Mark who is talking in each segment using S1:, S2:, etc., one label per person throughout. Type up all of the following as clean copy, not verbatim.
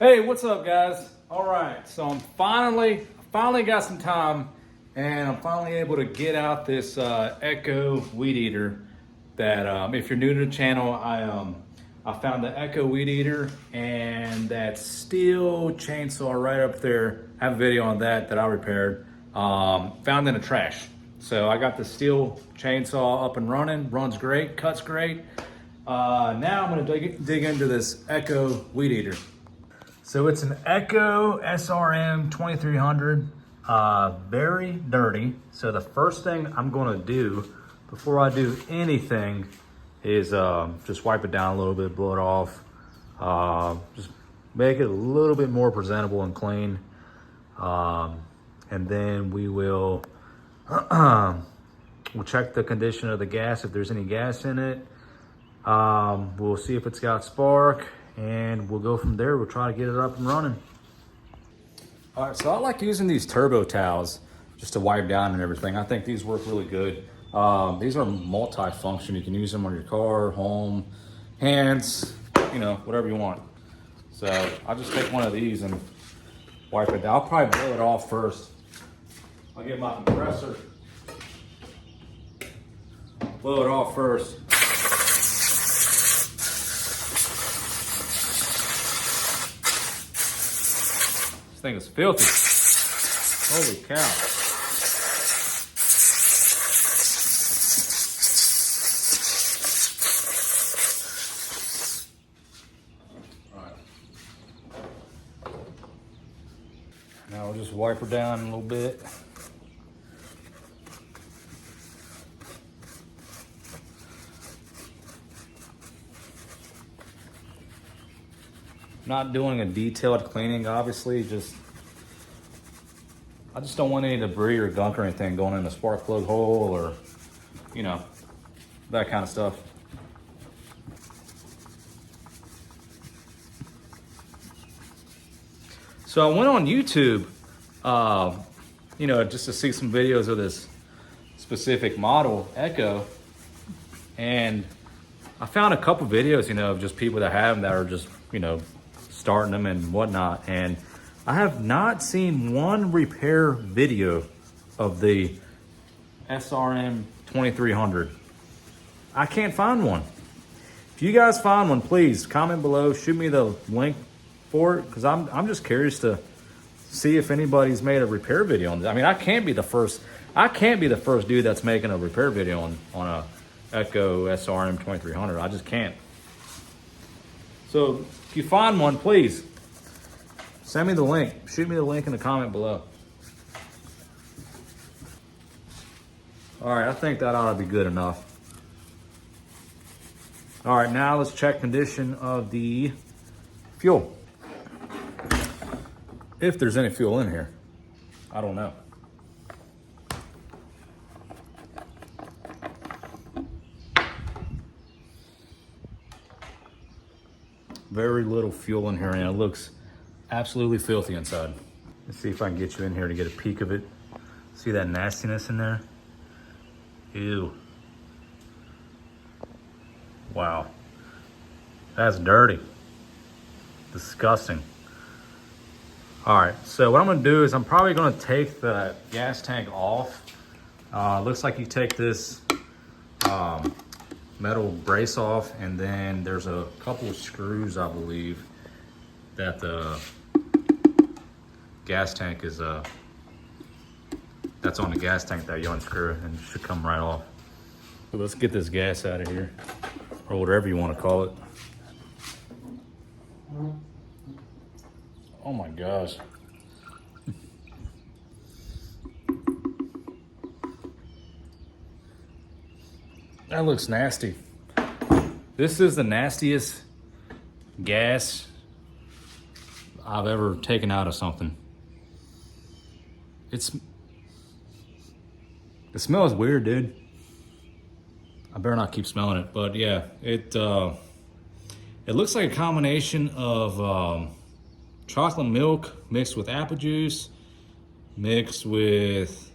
S1: Hey, what's up, guys? All right, so I'm finally got some time, and I'm finally able to get out this Echo weed eater. That if you're new to the channel, I found the Echo weed eater and that steel chainsaw right up there. I have a video on that I repaired. Found in the trash. So I got the steel chainsaw up and running. Runs great, cuts great. Now I'm gonna dig into this Echo weed eater. So it's an Echo SRM 2300, very dirty. So the first thing I'm gonna do before I do anything is just wipe it down a little bit, blow it off, just make it a little bit more presentable and clean. And then we will we'll check the condition of the gas, if there's any gas in it. We'll see if it's got spark, and we'll go from there. We'll try to get it up and running. All right, so I like using these turbo towels just to wipe down and everything. I think these work really good. These are multi-function. You can use them on your car, home, hands, you know, whatever you want. So I'll just take one of these and wipe it down. I'll probably blow it off first. I'll get my compressor, blow it off first. This thing is filthy. Holy cow. All right. Now we'll just wipe her down a little bit. Not doing a detailed cleaning, obviously, I just don't want any debris or gunk or anything going in the spark plug hole or, you know, that kind of stuff. So I went on YouTube, you know, just to see some videos of this specific model, Echo, and I found a couple videos, you know, of just people that have them that are just, you know, starting them and whatnot, and I have not seen one repair video of the SRM 2300. I can't find one. If you guys find one, please comment below, shoot me the link for it, because I'm just curious to see if anybody's made a repair video on this. I mean, I can't be the first dude that's making a repair video on a Echo SRM 2300. I just can't. So if you find one, please send me the link. Shoot me the link in the comment below. All right, I think that ought to be good enough. All right, now let's check condition of the fuel. If there's any fuel in here, I don't know. Very little fuel in here, and it looks absolutely filthy inside. Let's see if I can get you in here to get a peek of it. See that nastiness in there? Ew. Wow. That's dirty. Disgusting. All right, so what I'm gonna do is I'm probably gonna take the gas tank off. Looks like you take this metal brace off, and then there's a couple of screws, I believe, that the gas tank is that's on the gas tank that you unscrew, and it should come right off. So let's get this gas out of here, or whatever you want to call it. Oh my gosh. That looks nasty. This is the nastiest gas I've ever taken out of something. The smell is weird, dude. I better not keep smelling it, but yeah, it looks like a combination of chocolate milk mixed with apple juice, mixed with,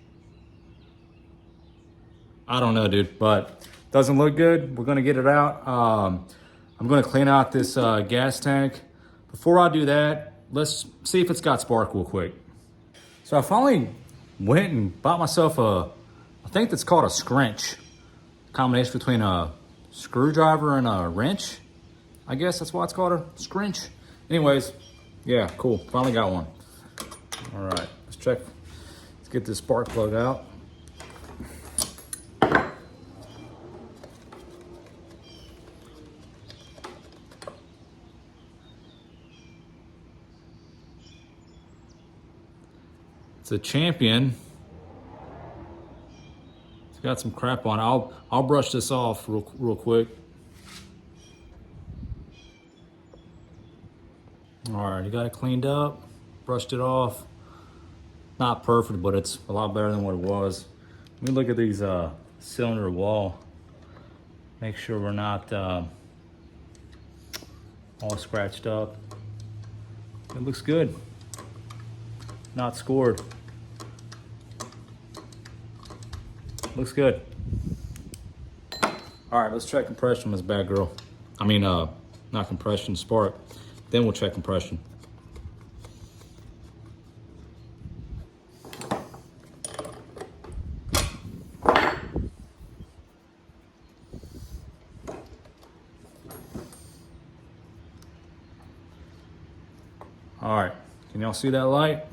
S1: I don't know, dude, but doesn't look good. We're gonna get it out. I'm gonna clean out this gas tank. Before I do that, let's see if it's got spark real quick. So I finally went and bought myself I think that's called a scrunch. Combination between a screwdriver and a wrench. I guess that's why it's called a scrunch. Anyways, yeah, cool. Finally got one. All right, let's check. Let's get this spark plug out. It's a Champion. It's got some crap on it. I'll brush this off real quick. All right, you got it cleaned up, brushed it off. Not perfect, but it's a lot better than what it was. Let me look at these cylinder wall. Make sure we're not all scratched up. It looks good. Not scored. Looks good. All right, let's check compression on this bad girl. I mean, not compression, spark. Then we'll check compression. All right, can y'all see that light?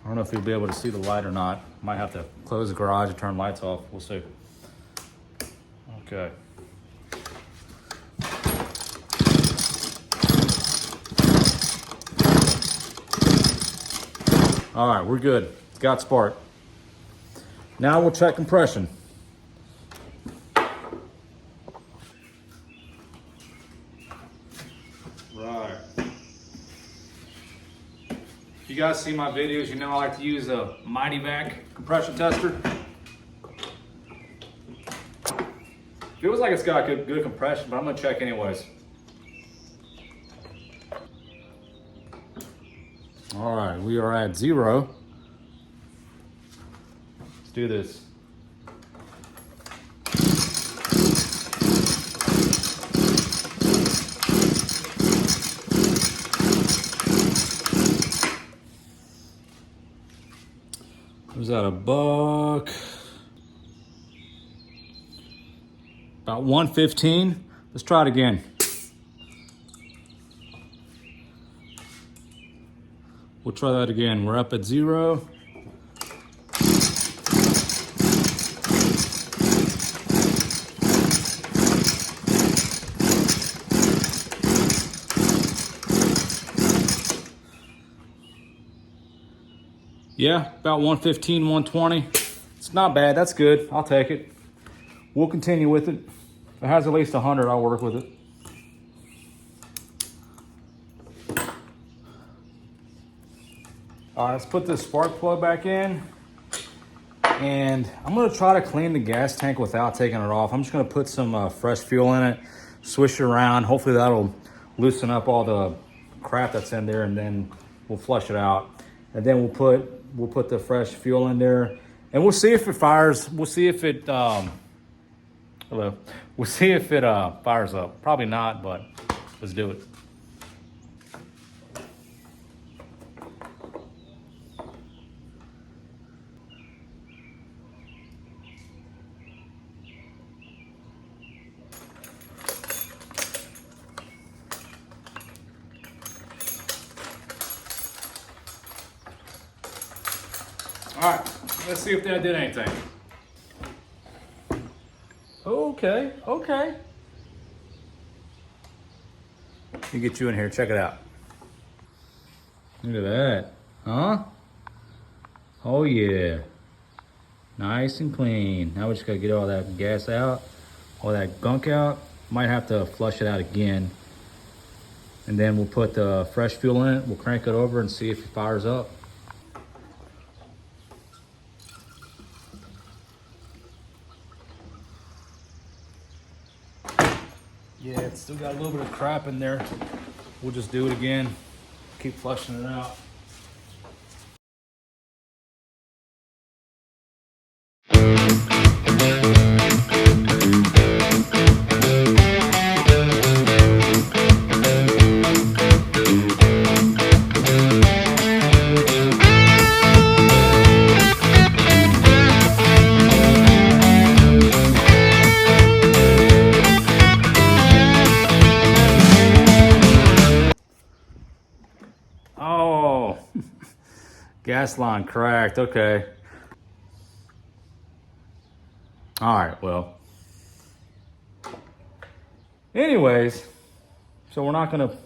S1: I don't know if you'll be able to see the light or not. Might have to close the garage and turn lights off. We'll see. Okay. All right, we're good. It's got spark. Now we'll check compression. Right. If you guys see my videos, you know I like to use a Mighty Vac compression tester. Feels like it's got good compression, but I'm gonna check anyways. All right, we are at 0. Let's do this. Was that $1? About 115. Let's try it again. We'll try that again. We're up at 0. Yeah, about 115, 120. It's not bad, that's good. I'll take it. We'll continue with it. If it has at least 100, I'll work with it. All right, let's put this spark plug back in. And I'm gonna try to clean the gas tank without taking it off. I'm just gonna put some fresh fuel in it, swish it around. Hopefully that'll loosen up all the crap that's in there, and then we'll flush it out. And then we'll put the fresh fuel in there, and we'll see if it fires. We'll see if it, hello. We'll see if it fires up. Probably not, but let's do it. All right, let's see if that did anything. Okay. Let me get you in here, check it out. Look at that, huh? Oh yeah, nice and clean. Now we just gotta get all that gas out, all that gunk out. Might have to flush it out again. And then we'll put the fresh fuel in it. We'll crank it over and see if it fires up. Yeah, it's still got a little bit of crap in there. We'll just do it again. Keep flushing it out. Gas line cracked, okay. All right, well. Anyways, so we're not gonna,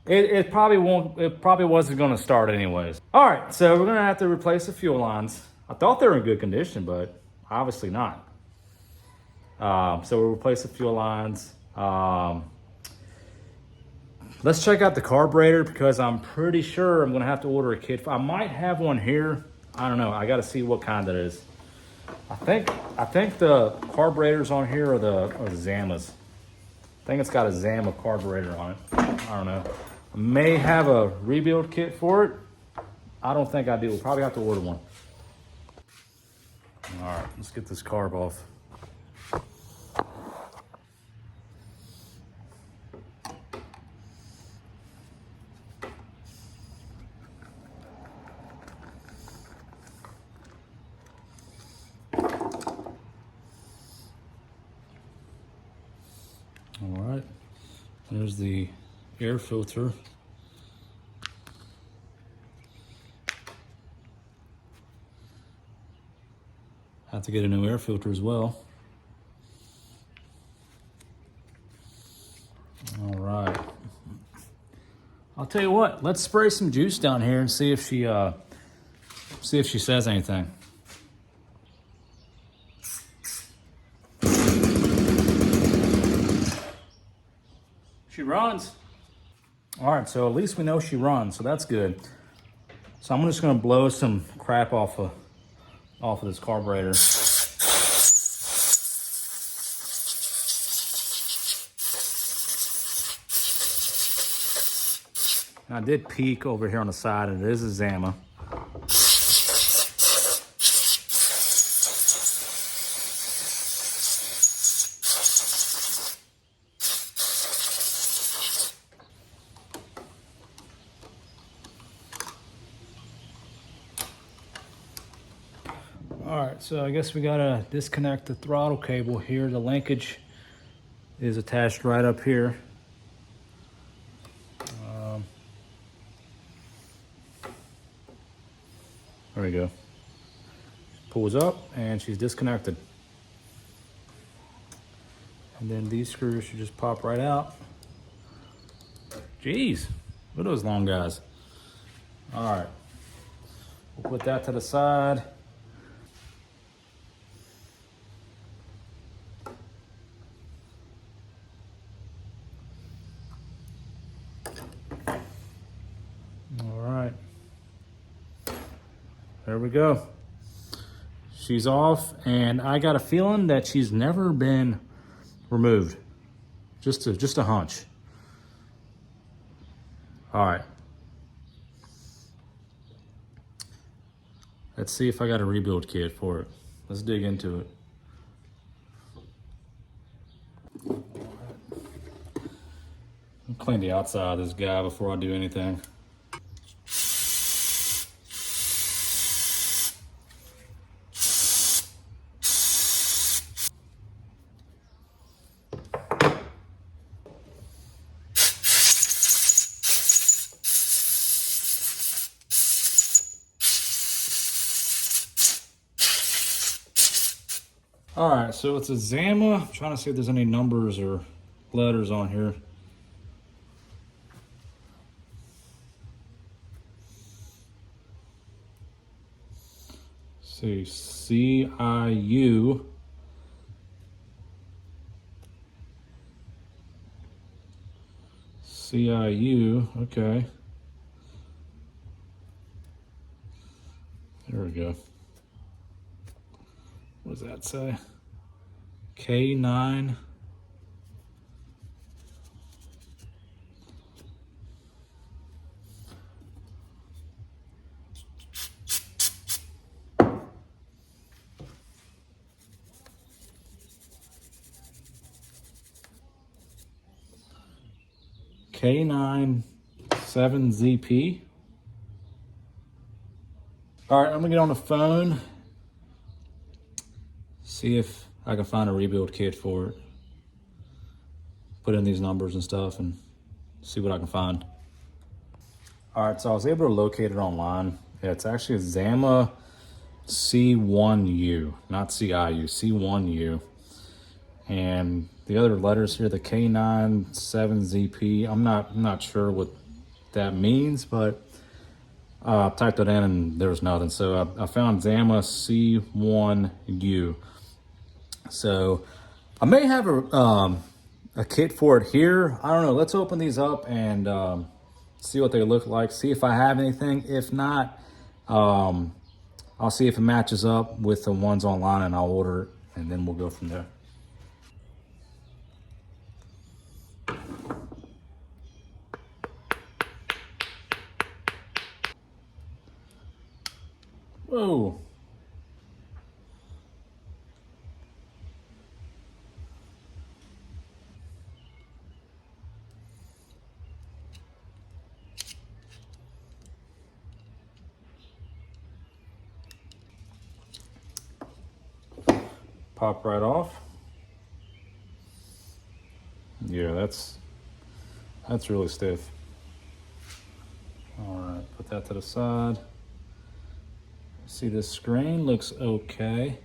S1: it probably wasn't gonna start anyways. All right, so we're gonna have to replace the fuel lines. I thought they were in good condition, but obviously not. So we'll replace the fuel lines. Let's check out the carburetor because I'm pretty sure I'm gonna have to order a kit. I might have one here. I don't know. I gotta see what kind that is. I think the carburetors on here are the Zamas. I think it's got a Zama carburetor on it. I don't know. I may have a rebuild kit for it. I don't think I do. We'll probably have to order one. All right, let's get this carb off. All right, there's the air filter. Have to get a new air filter as well. All right. I'll tell you what, let's spray some juice down here and see if she says anything. She runs. All right, so at least we know she runs, so that's good. So I'm just gonna blow some crap off of this carburetor. And I did peek over here on the side, and it is a Zama. All right, so I guess we gotta disconnect the throttle cable here. The linkage is attached right up here. There we go. Pulls up and she's disconnected. And then these screws should just pop right out. Jeez, look at those long guys. All right, we'll put that to the side. There we go. She's off, and I got a feeling that she's never been removed. Just a hunch. All right. Let's see if I got a rebuild kit for it. Let's dig into it. I'll clean the outside of this guy before I do anything. All right, so it's a Zama. I'm trying to see if there's any numbers or letters on here. See, CIU. CIU, okay. There we go. What does that say? K9. K9 7ZP. All right, I'm gonna get on the phone, see if I can find a rebuild kit for it. Put in these numbers and stuff and see what I can find. All right, so I was able to locate it online, Yeah, it's actually a Zama C1U, not CIU, C1U. And the other letters here, the K97ZP, I'm not sure what that means, but I typed it in and there was nothing. So I found Zama C1U. So I may have a kit for it here. I don't know. Let's open these up and see what they look like. See if I have anything. If not, I'll see if it matches up with the ones online and I'll order it and then we'll go from there. Whoa. Pop right off. Yeah, that's really stiff. All right, put that to the side. See, this screen looks okay.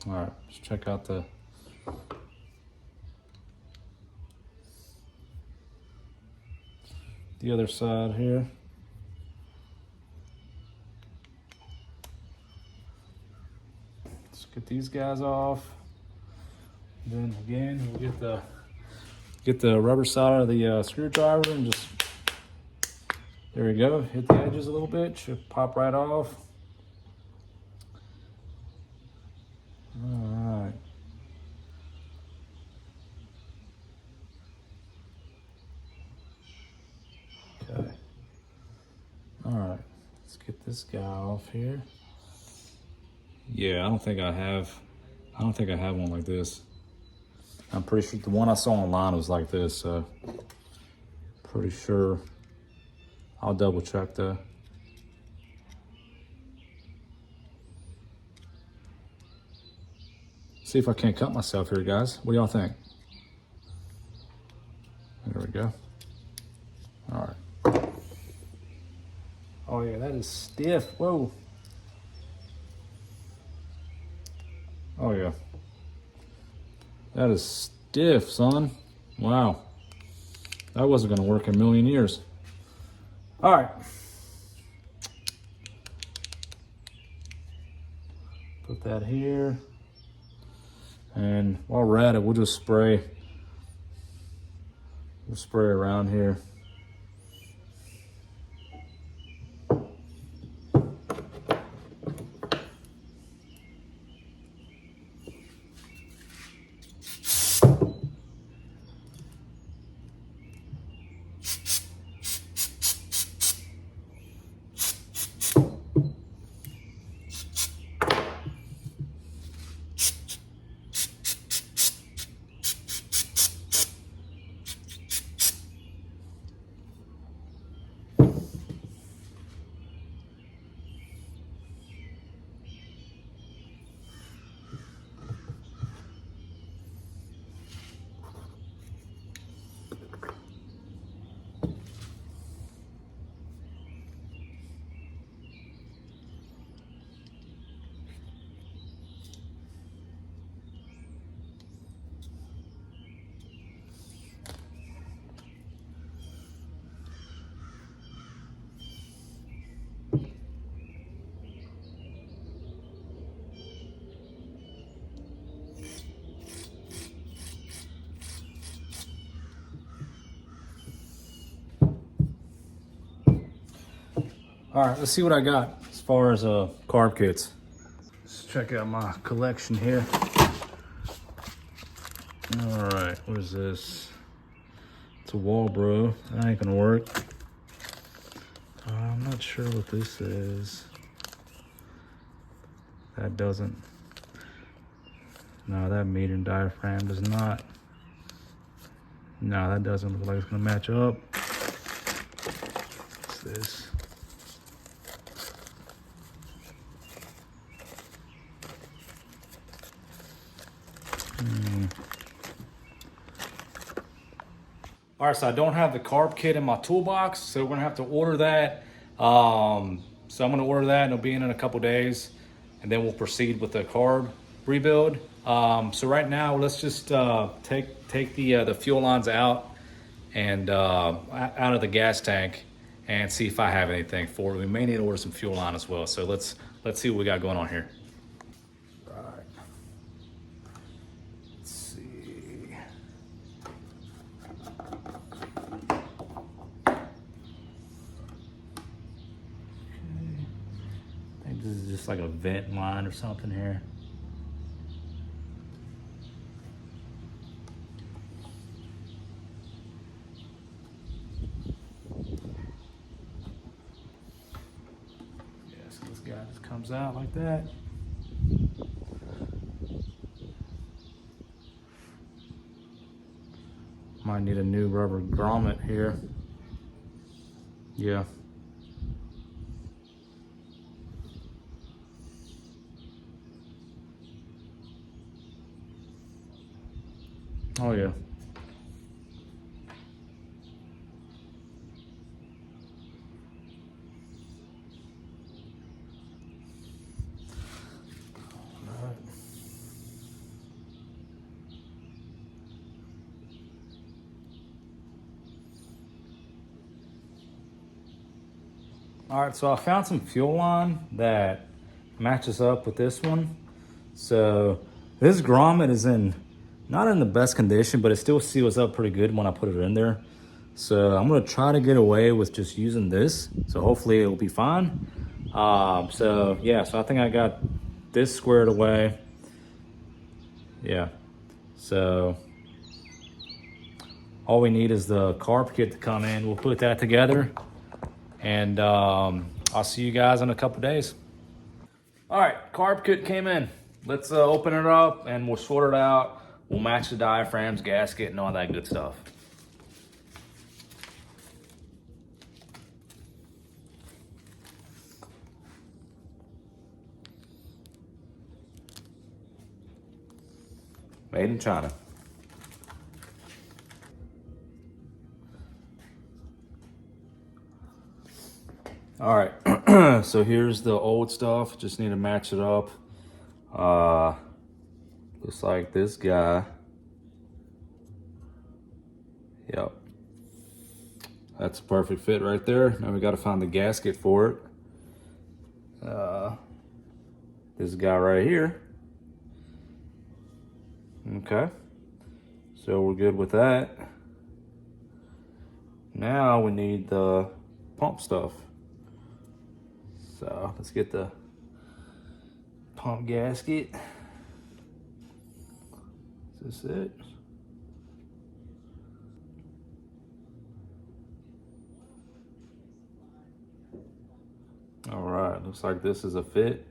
S1: All right, let's check out the other side here. Let's get these guys off. Then again, we'll get the rubber side of the screwdriver and just, there we go. Hit the edges a little bit, should pop right off. All right. Okay. All right, let's get this guy off here. Yeah, I don't think I have one like this. I'm pretty sure the one I saw online was like this, so pretty sure. I'll double check though. See if I can't cut myself here, guys. What do y'all think? There we go. All right. Oh yeah, that is stiff. Whoa. Oh yeah. That is stiff, son. Wow. That wasn't gonna work in a million years. All right. Put that here. And while we're at it, we'll just spray. We'll spray around here. All right, let's see what I got as far as carb kits. Let's check out my collection here. All right, what is this? It's a Walbro. That ain't gonna work. I'm not sure what this is. That doesn't. No, that metering diaphragm does not. No, that doesn't look like it's gonna match up. What's this? All right, so I don't have the carb kit in my toolbox, so we're gonna have to order that. So I'm gonna order that, and it'll be in a couple days, and then we'll proceed with the carb rebuild. So right now, let's just take the fuel lines out and out of the gas tank, and see if I have anything for it. We may need to order some fuel line as well. So let's see what we got going on here. Right. Let's see. I think this is just like a vent line or something here. Yeah, so this guy just comes out like that. Might need a new rubber grommet here. Yeah. Oh yeah. All right, so I found some fuel line that matches up with this one. So this grommet is not in the best condition, but it still seals up pretty good when I put it in there. So I'm gonna try to get away with just using this. So hopefully it'll be fine. So yeah, so I think I got this squared away. Yeah, so all we need is the carb kit to come in. We'll put that together, and I'll see you guys in a couple days. All right, carb kit came in. Let's open it up and we'll sort it out. We'll match the diaphragms, gasket, and all that good stuff. Made in China. All right, so here's the old stuff. Just need to match it up. Looks like this guy. Yep. That's a perfect fit right there. Now we got to find the gasket for it. This guy right here. Okay. So we're good with that. Now we need the pump stuff. So let's get the pump gasket. Is this it? All right, looks like this is a fit.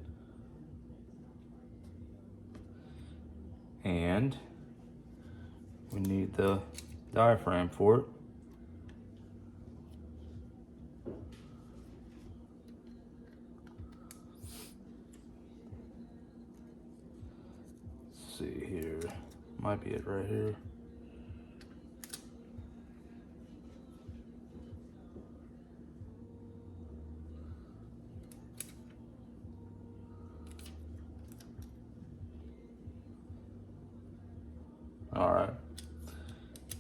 S1: And we need the diaphragm for it. Let's see here, might be it right here. All right,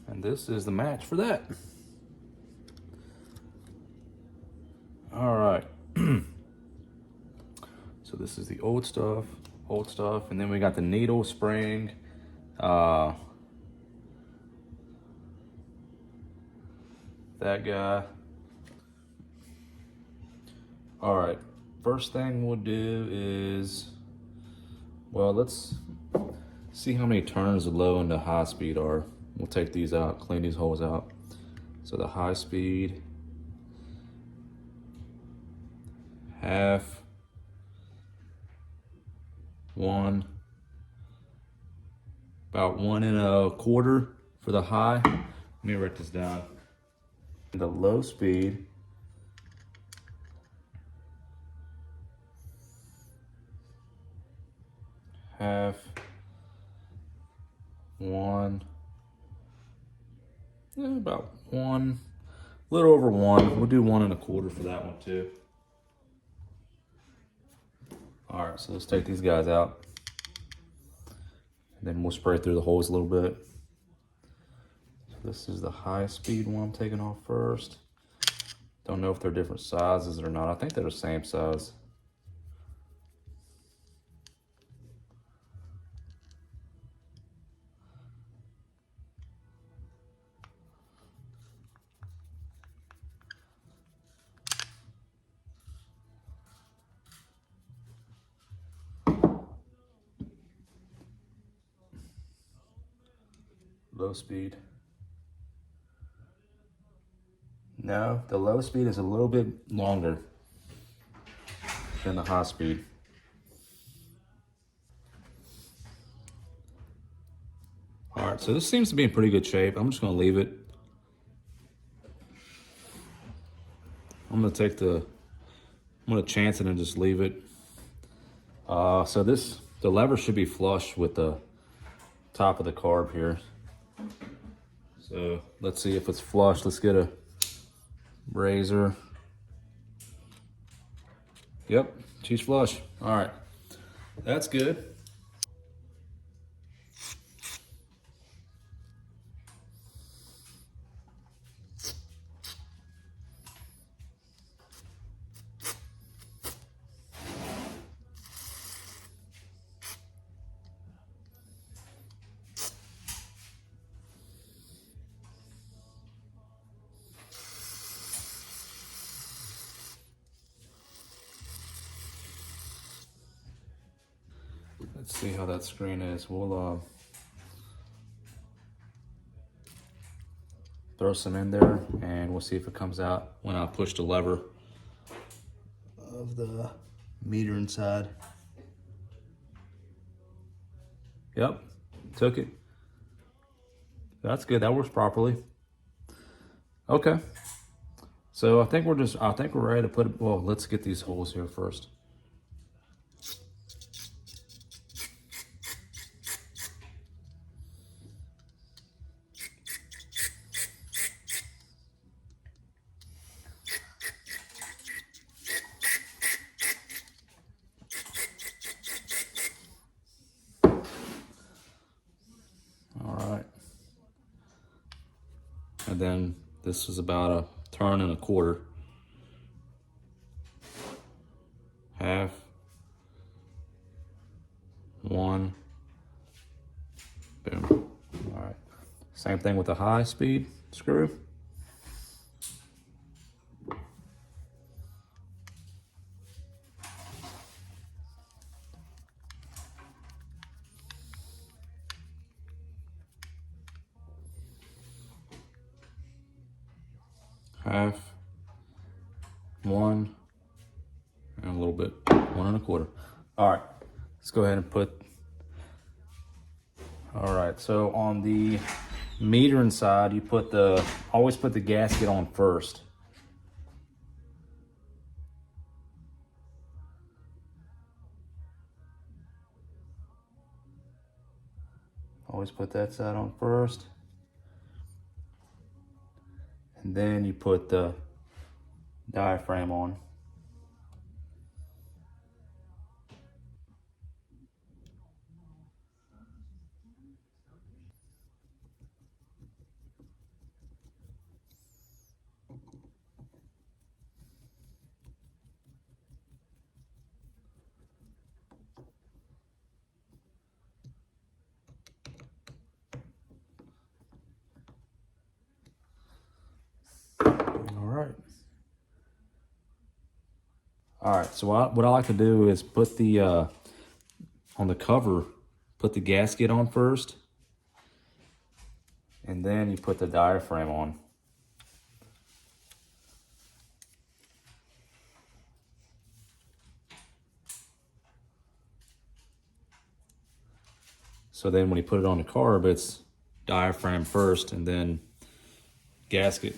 S1: and this is the match for that. All right, so this is the old stuff, and then we got the needle spring. That guy. All right, first thing we'll do is, well, let's see how many turns the low and the high speed are. We'll take these out, clean these holes out. So the high speed, half, 1, about 1 1/4 for the high. Let me write this down. The low speed, half, 1, about 1, a little over 1. We'll do 1 1/4 for that one too. All right, so let's take these guys out. And then we'll spray through the holes a little bit. So this is the high speed one I'm taking off first. Don't know if they're different sizes or not. I think they're the same size. Low speed. No, the low speed is a little bit longer than the high speed. All right, so this seems to be in pretty good shape. I'm just gonna leave it. I'm gonna chance it and just leave it. So the lever should be flush with the top of the carb here. So let's see if it's flush. Let's get a razor. Yep, she's flush. All right, that's good. Let's see how that screen is. We'll throw some in there and we'll see if it comes out when I push the lever of the meter inside. Yep, took it. That's good, that works properly. Okay, so I think we're ready to put it, well, let's get these holes here first. And then this is about 1 1/4 turns. Half. 1. Boom. All right. Same thing with the high speed screw. Half. 1. And a little bit. 1 1/4. All right. Let's go ahead and all right, so on the meter inside, you always put the gasket on first. Always put that side on first. And then you put the diaphragm on. All right, so what I like to do is put on the cover, put the gasket on first, and then you put the diaphragm on. So then when you put it on the carb, it's diaphragm first and then gasket.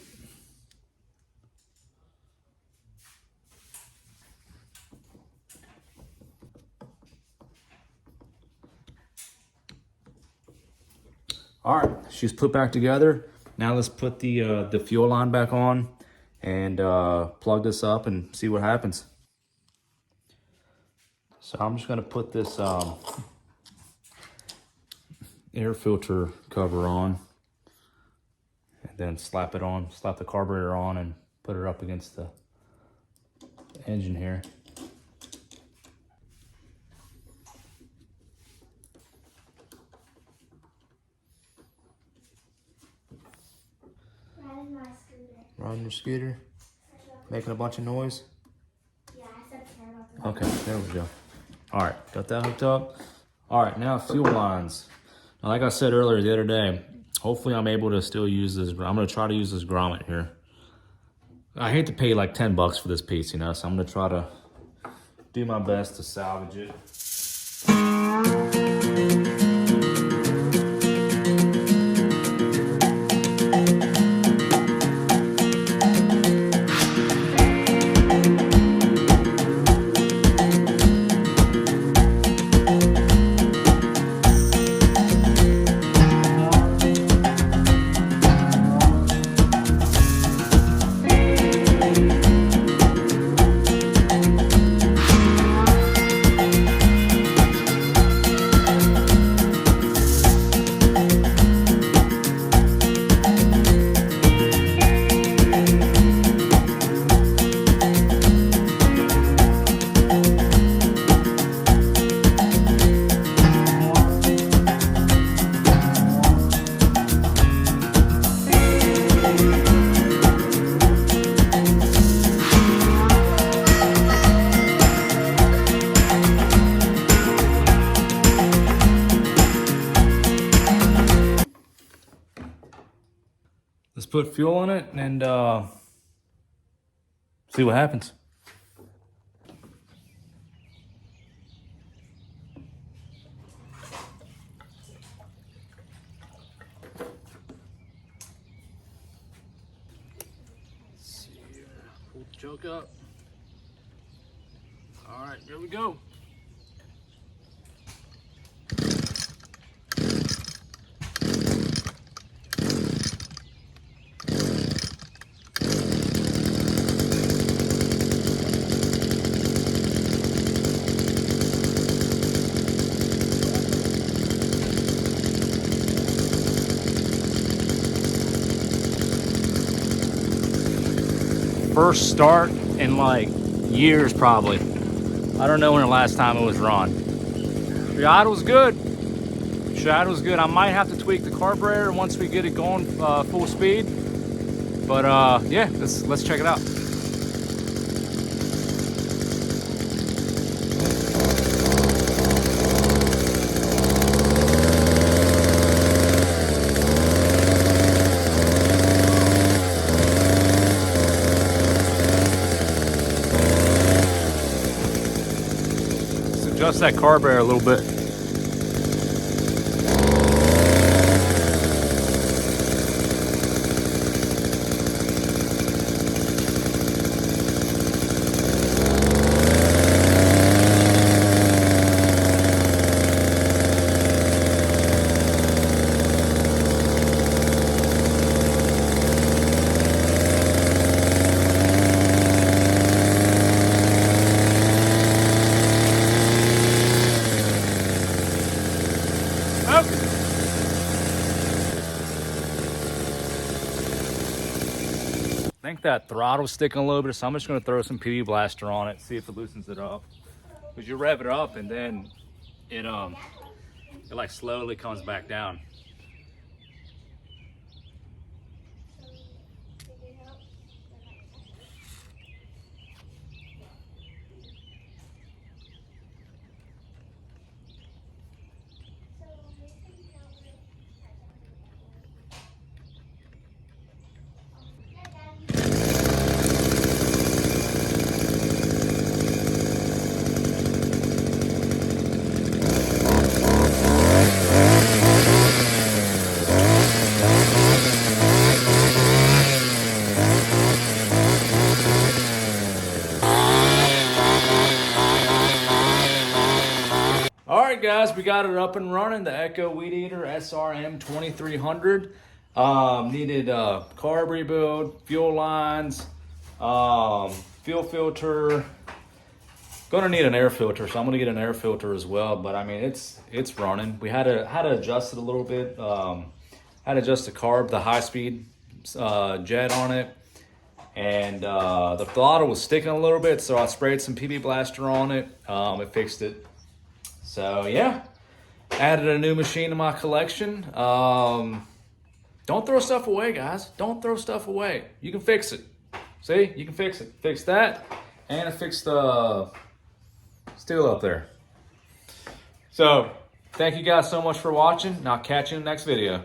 S1: All right, she's put back together. Now let's put the fuel line back on and plug this up and see what happens. So I'm just gonna put this air filter cover on and then slap the carburetor on and put it up against the engine here. Riding your scooter? Making a bunch of noise?
S2: Yeah, I said terrible.
S1: Okay, there we go. All right, got that hooked up. All right, now fuel lines. Now, like I said earlier the other day, hopefully I'm able to still use this. I'm gonna try to use this grommet here. I hate to pay like 10 bucks for this piece, you know, so I'm gonna try to do my best to salvage it. Let's put fuel in it and see what happens. Let's see here. Pull the choke up. All right, here we go. First start in like years probably. I don't know when the last time it was run. The idle's good. Idle's good. I might have to tweak the carburetor once we get it going full speed. But yeah, let's check it out. Adjust that carburetor a little bit. I think that throttle's sticking a little bit, so I'm just gonna throw some PB Blaster on it, see if it loosens it up. Because you rev it up and then it like slowly comes back down. All right, guys, we got it up and running. The Echo Weed Eater SRM 2300. Needed carb rebuild, fuel lines, fuel filter. Gonna need an air filter, so I'm gonna get an air filter as well. But I mean, it's running. We had to adjust it a little bit. Had to adjust the high speed jet on it, and the throttle was sticking a little bit, so I sprayed some PB Blaster on it. It fixed it. So yeah, added a new machine to my collection. Don't throw stuff away, guys. Don't throw stuff away. You can fix it. See, you can fix it. Fix that, and I fixed the steel up there. So, thank you guys so much for watching, and I'll catch you in the next video.